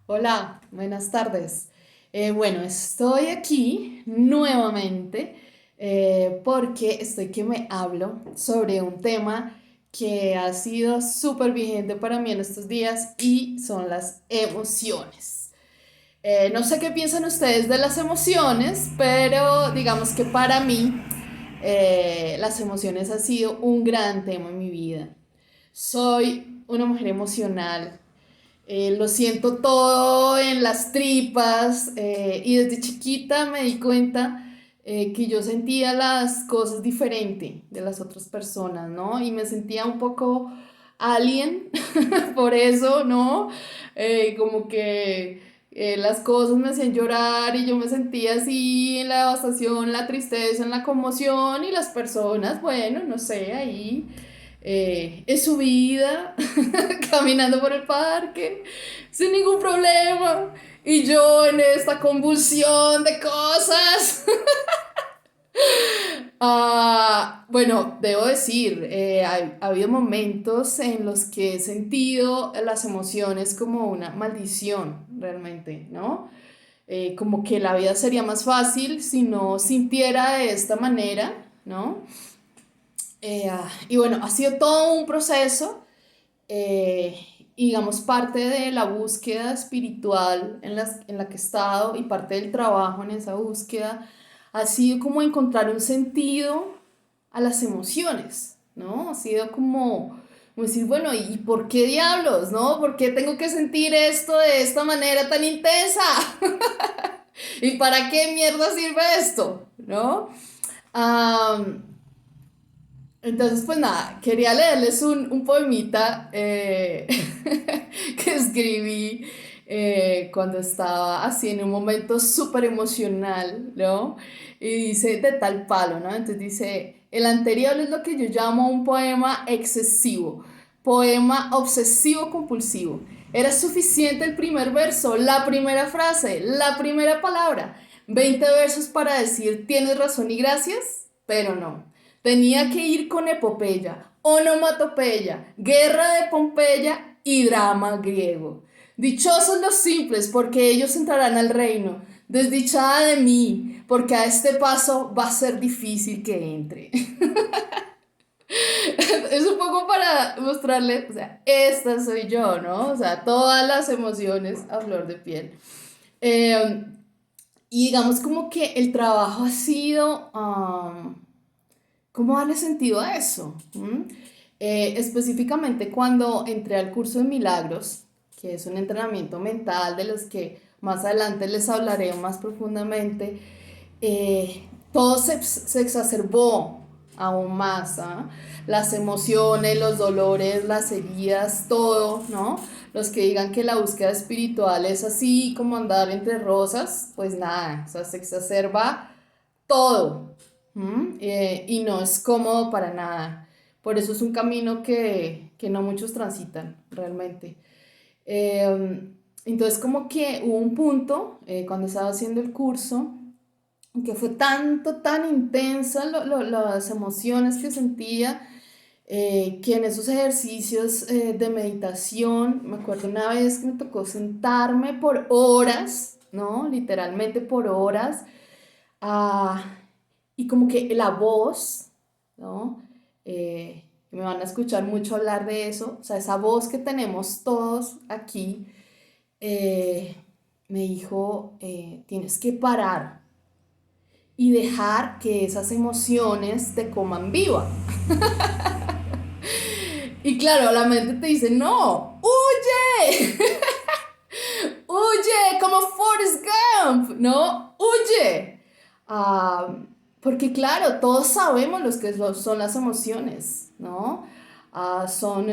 Hola, buenas tardes. Bueno, estoy aquí nuevamente porque estoy que me hablo sobre un tema que ha sido súper vigente para mí en estos días y son las emociones. No sé qué piensan ustedes de las emociones, pero digamos que para mí las emociones han sido un gran tema en mi vida. Soy una mujer emocional, lo siento todo en las tripas y desde chiquita me di cuenta que yo sentía las cosas diferente de las otras personas, ¿no? Y me sentía un poco alien por eso, ¿no? Como que las cosas me hacían llorar y yo me sentía así en la devastación, la tristeza, en la conmoción y las personas, bueno, no sé, ahí en su vida, caminando por el parque, sin ningún problema. Y yo en esta convulsión de cosas. Bueno, debo decir, ha habido momentos en los que he sentido las emociones como una maldición, realmente, ¿no? Como que la vida sería más fácil si no sintiera de esta manera, ¿no? Y bueno, ha sido todo un proceso. eh, y digamos, parte de la búsqueda espiritual en la que he estado y parte del trabajo en esa búsqueda ha sido como encontrar un sentido a las emociones, ¿no? Ha sido como decir, bueno, ¿y por qué diablos, no? ¿Por qué tengo que sentir esto de esta manera tan intensa? ¿Y para qué mierda sirve esto? ¿No? Am, entonces, pues nada, quería leerles un poemita que escribí cuando estaba así en un momento súper emocional, ¿no? Y dice de tal palo, ¿no? Entonces dice, el anterior es lo que yo llamo un poema excesivo, poema obsesivo compulsivo. Era suficiente el primer verso, la primera frase, la primera palabra, 20 versos para decir tienes razón y gracias, pero no. Tenía que ir con epopeya, onomatopeya, guerra de Pompeya y drama griego. Dichosos los simples, porque ellos entrarán al reino. Desdichada de mí, porque a este paso va a ser difícil que entre. Es un poco para mostrarle, o sea, esta soy yo, ¿no? O sea, todas las emociones a flor de piel. Eh, y digamos como que el trabajo ha sido ¿cómo darle sentido a eso? Específicamente cuando entré al curso de milagros, que es un entrenamiento mental de los que más adelante les hablaré más profundamente, todo se exacerbó aún más, ¿ah? Las emociones, los dolores, las heridas, todo, ¿no? Los que digan que la búsqueda espiritual es así como andar entre rosas, pues nada, o sea, se exacerba todo. Y no es cómodo para nada. Por eso es un camino que no muchos transitan realmente. Entonces como que hubo un punto cuando estaba haciendo el curso que fue tan intensa las emociones que sentía que en esos ejercicios de meditación, me acuerdo una vez que me tocó sentarme por horas, ¿no? Literalmente por horas. Ah, y como que la voz, ¿no? Me van a escuchar mucho hablar de eso, o sea, esa voz que tenemos todos aquí, eh, me dijo, tienes que parar y dejar que esas emociones te coman viva. Y claro, la mente te dice, no, huye, huye, como Forrest Gump, ¿no? Huye. Ah, porque claro, todos sabemos los que son las emociones, ¿no? Son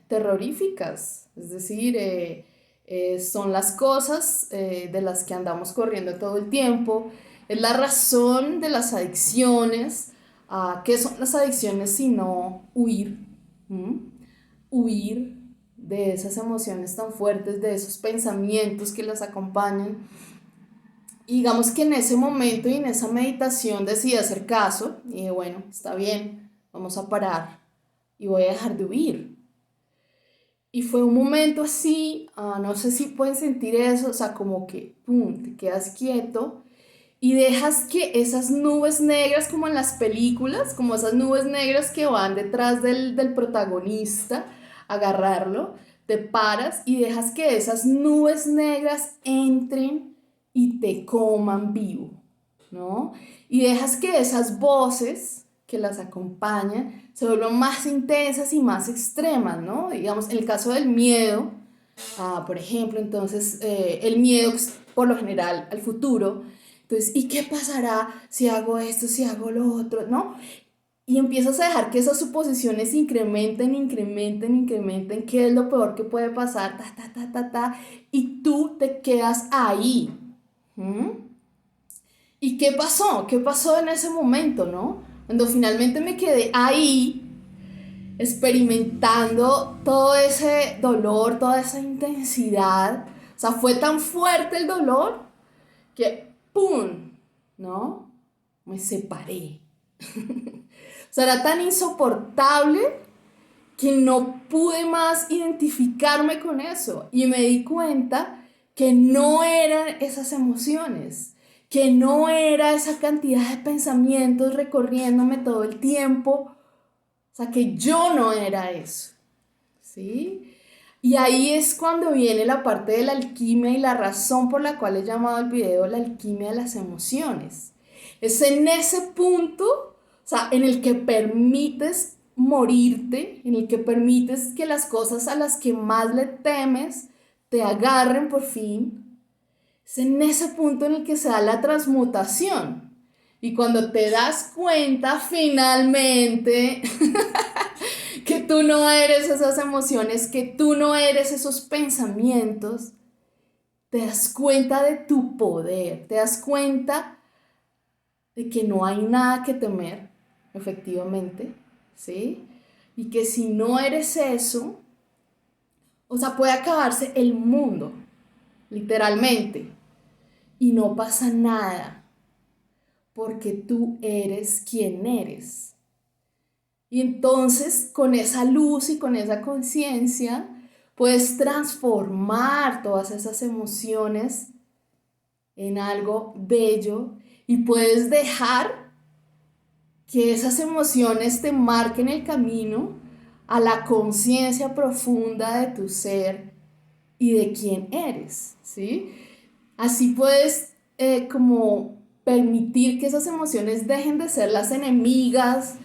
terroríficas, es decir, son las cosas de las que andamos corriendo todo el tiempo, es la razón de las adicciones. ¿Qué son las adicciones sino huir? ¿Mm? Huir de esas emociones tan fuertes, de esos pensamientos que las acompañan. Y digamos que en ese momento y en esa meditación decidí hacer caso y dije, bueno, está bien, vamos a parar y voy a dejar de huir. Y fue un momento así, no sé si pueden sentir eso, o sea, como que, pum, te quedas quieto y dejas que esas nubes negras, como en las películas, como esas nubes negras que van detrás del protagonista, agarrarlo, te paras y dejas que esas nubes negras entren y te coman vivo, ¿no? Y dejas que esas voces que las acompañan se vuelvan más intensas y más extremas, ¿no? Digamos, en el caso del miedo, por ejemplo, entonces el miedo por lo general al futuro, entonces, ¿y qué pasará si hago esto, si hago lo otro, ¿no? Y empiezas a dejar que esas suposiciones incrementen, incrementen, incrementen, qué es lo peor que puede pasar, ta, ta, ta, ta, ta, y tú te quedas ahí. ¿Mm? ¿Y qué pasó? ¿Qué pasó en ese momento, no? Cuando finalmente me quedé ahí, experimentando todo ese dolor, toda esa intensidad. O sea, fue tan fuerte el dolor que, ¡pum! ¿No? Me separé. O sea, era tan insoportable que no pude más identificarme con eso. Y me di cuenta que no eran esas emociones, que no era esa cantidad de pensamientos recorriéndome todo el tiempo. O sea, que yo no era eso, ¿sí? Y ahí es cuando viene la parte de la alquimia y la razón por la cual he llamado al video la alquimia de las emociones. Es en ese punto, o sea, en el que permites morirte, en el que permites que las cosas a las que más le temes te agarren por fin. Es en ese punto en el que se da la transmutación. Y cuando te das cuenta finalmente que tú no eres esas emociones, que tú no eres esos pensamientos, te das cuenta de tu poder, te das cuenta de que no hay nada que temer, efectivamente, ¿sí? Y que si no eres eso, o sea, puede acabarse el mundo, literalmente, y no pasa nada, porque tú eres quien eres. Y entonces, con esa luz y con esa conciencia, puedes transformar todas esas emociones en algo bello y puedes dejar que esas emociones te marquen el camino a la conciencia profunda de tu ser y de quién eres, ¿sí? Así puedes como permitir que esas emociones dejen de ser las enemigas,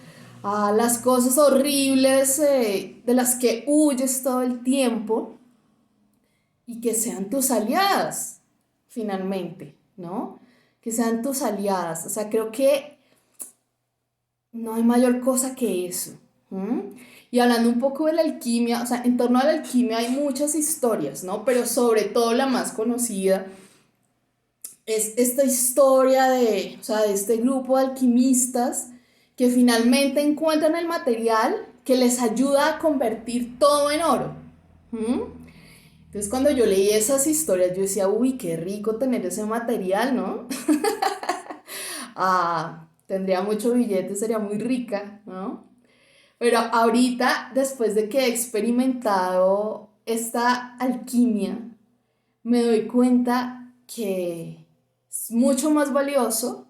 las cosas horribles de las que huyes todo el tiempo y que sean tus aliadas, finalmente, ¿no? Que sean tus aliadas. O sea, creo que no hay mayor cosa que eso. ¿Mm? Y hablando un poco de la alquimia, o sea, en torno a la alquimia hay muchas historias, ¿no? Pero sobre todo la más conocida es esta historia de, o sea, de este grupo de alquimistas que finalmente encuentran el material que les ayuda a convertir todo en oro. ¿Mm? Entonces cuando yo leí esas historias yo decía, uy, qué rico tener ese material, ¿no? Tendría mucho billete, sería muy rica, ¿no? Pero ahorita, después de que he experimentado esta alquimia, me doy cuenta que es mucho más valioso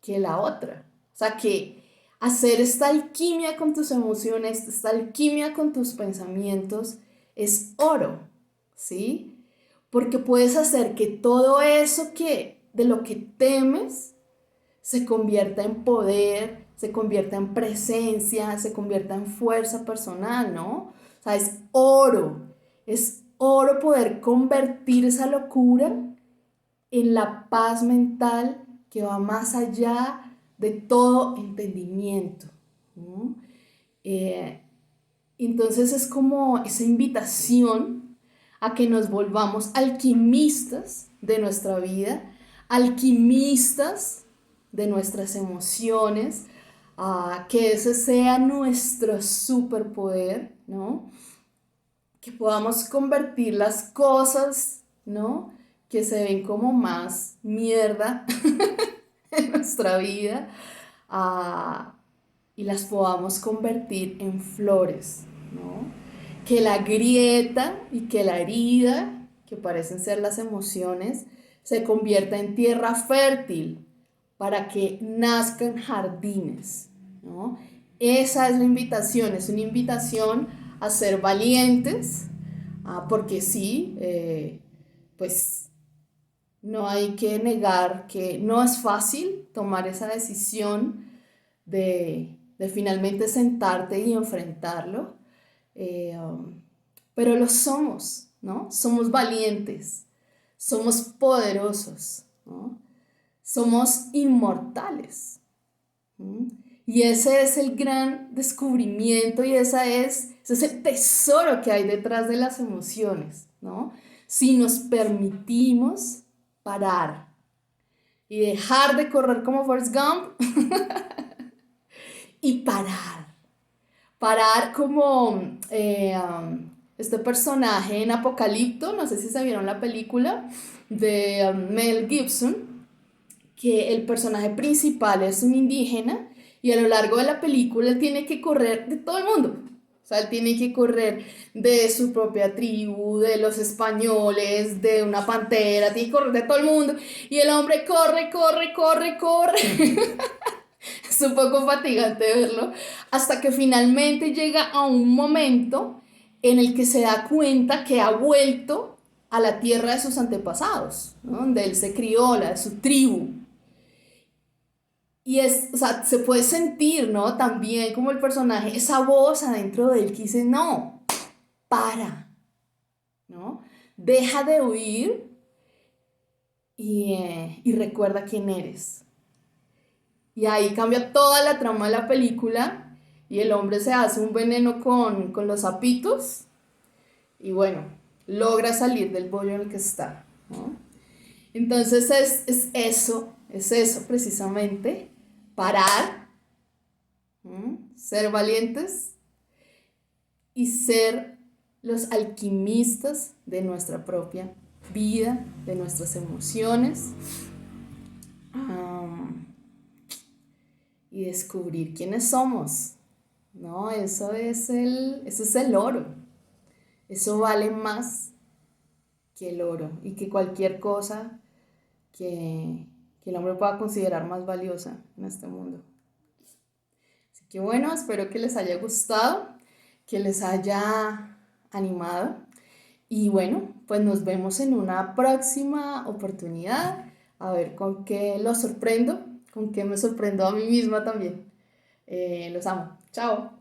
que la otra. O sea, que hacer esta alquimia con tus emociones, esta alquimia con tus pensamientos, es oro, ¿sí? Porque puedes hacer que todo eso que de lo que temes se convierta en poder, se convierta en presencia, se convierta en fuerza personal, ¿no? O sea, es oro poder convertir esa locura en la paz mental que va más allá de todo entendimiento, ¿no? Eh, entonces es como esa invitación a que nos volvamos alquimistas de nuestra vida, alquimistas de nuestras emociones, a que ese sea nuestro superpoder, ¿no? Que podamos convertir las cosas, ¿no? Que se ven como más mierda en nuestra vida, y las podamos convertir en flores, ¿no? que la grieta y que la herida, que parecen ser las emociones, se convierta en tierra fértil para que nazcan jardines, ¿no? Esa es la invitación, es una invitación a ser valientes, porque sí, pues no hay que negar que no es fácil tomar esa decisión de finalmente sentarte y enfrentarlo, eh, um, pero lo somos, ¿no? Somos valientes, somos poderosos, ¿no? Somos inmortales. ¿Mm? Y ese es el gran descubrimiento y ese es el tesoro que hay detrás de las emociones, ¿no? Si nos permitimos parar y dejar de correr como Forrest Gump y parar como este personaje en Apocalipto, no sé si se vieron la película de Mel Gibson, que el personaje principal es un indígena y a lo largo de la película él tiene que correr de todo el mundo. O sea, él tiene que correr de su propia tribu, de los españoles, de una pantera, tiene que correr de todo el mundo. Y el hombre corre, corre, corre, corre. Es un poco fatigante verlo, hasta que finalmente llega a un momento en el que se da cuenta que ha vuelto a la tierra de sus antepasados, ¿no? Donde él se crió, la de su tribu. Y o sea, se puede sentir, ¿no? También como el personaje, esa voz adentro de él que dice, no, para, ¿no? Deja de huir y recuerda quién eres. Y ahí cambia toda la trama de la película y el hombre se hace un veneno con los sapitos y bueno, logra salir del bollo en el que está, ¿no? Entonces es eso precisamente, parar, ¿no? Ser valientes y ser los alquimistas de nuestra propia vida, de nuestras emociones. Y descubrir quiénes somos, ¿no? Eso es el oro. Eso vale más que el oro y que cualquier cosa que el hombre pueda considerar más valiosa en este mundo. Así que bueno, espero que les haya gustado, que les haya animado. Y bueno, pues nos vemos en una próxima oportunidad. A ver con qué los sorprendo, con qué me sorprendo a mí misma también. Los amo. Chao.